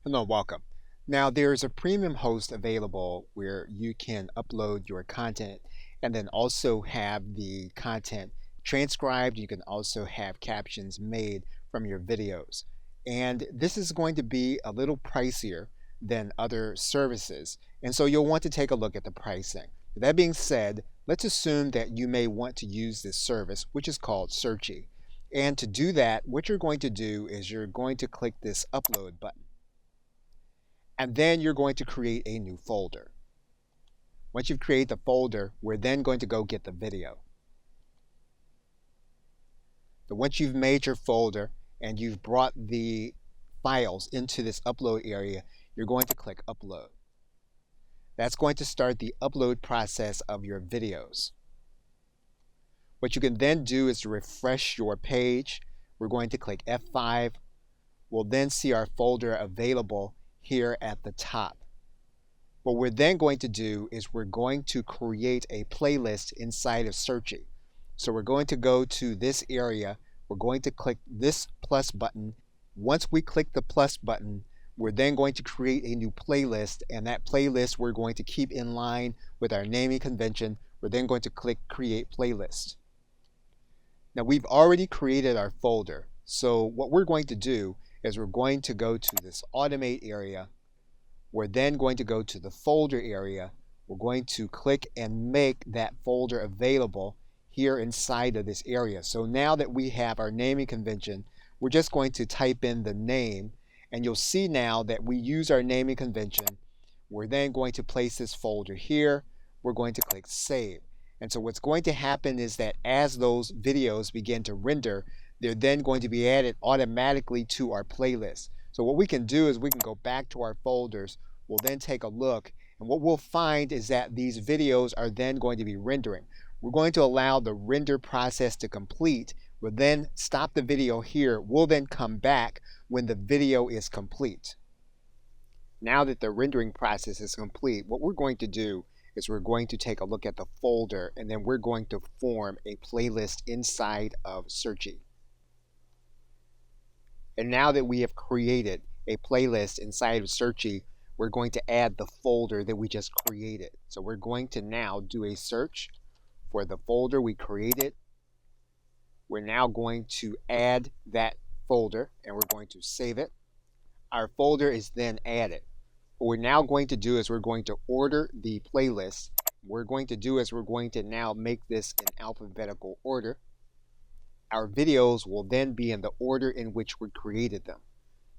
No, welcome. Now, there's a premium host available where you can upload your content and then also have the content transcribed. You can also have captions made from your videos. And this is going to be a little pricier than other services. And so you'll want to take a look at the pricing. That being said, let's assume that you may want to use this service, which is called Searchie. And to do that, what you're going to do is you're going to click this upload button. And then you're going to create a new folder. Once you've created the folder, we're then going to go get the video. So once you've made your folder and you've brought the files into this upload area, you're going to click upload. That's going to start the upload process of your videos. What you can then do is refresh your page. We're going to click F5. We'll then see our folder available here at the top. What we're then going to do is we're going to create a playlist inside of Searchie. So we're going to go to this area. We're going to click this plus button. Once we click the plus button, we're then going to create a new playlist, and that playlist we're going to keep in line with our naming convention. We're then going to click create playlist. Now we've already created our folder. So what we're going to do is we're going to go to this automate area. We're then going to go to the folder area. We're going to click and make that folder available here inside of this area. So now that we have our naming convention, we're just going to type in the name, and you'll see now that we use our naming convention. We're then going to place this folder here. We're going to click save. And so what's going to happen is that as those videos begin to render, they're then going to be added automatically to our playlist. So what we can do is we can go back to our folders. We'll then take a look, and what we'll find is that these videos are then going to be rendering. We're going to allow the render process to complete. We'll then stop the video here. We'll then come back when the video is complete. Now that the rendering process is complete, what we're going to do is we're going to take a look at the folder, and then we're going to form a playlist inside of Searchie. And now that we have created a playlist inside of Searchie, we're going to add the folder that we just created. So we're going to now do a search for the folder we created. We're now going to add that folder, and we're going to save it. Our folder is then added. What we're now going to do is we're going to order the playlist. What we're going to do is we're going to now make this in alphabetical order. Our videos will then be in the order in which we created them.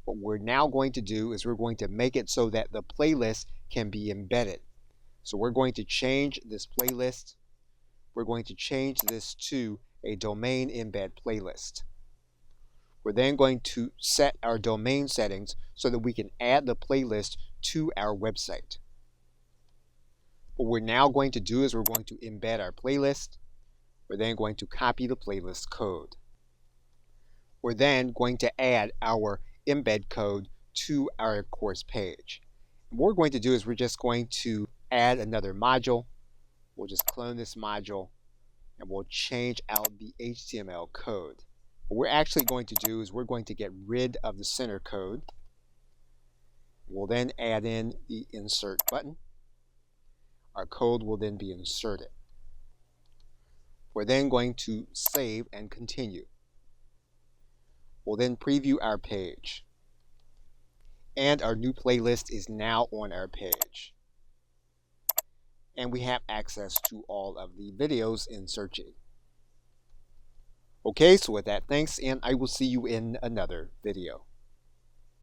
What we're now going to do is we're going to make it so that the playlist can be embedded. So we're going to change this playlist. We're going to change this to a domain embed playlist. We're then going to set our domain settings so that we can add the playlist to our website. What we're now going to do is we're going to embed our playlist. We're then going to copy the playlist code. We're then going to add our embed code to our course page. And what we're going to do is we're just going to add another module. We'll just clone this module, and we'll change out the HTML code. What we're actually going to do is we're going to get rid of the center code. We'll then add in the insert button. Our code will then be inserted. We're then going to save and continue. We'll then preview our page. And our new playlist is now on our page. And we have access to all of the videos in Searchie. Okay, so with that, thanks, and I will see you in another video.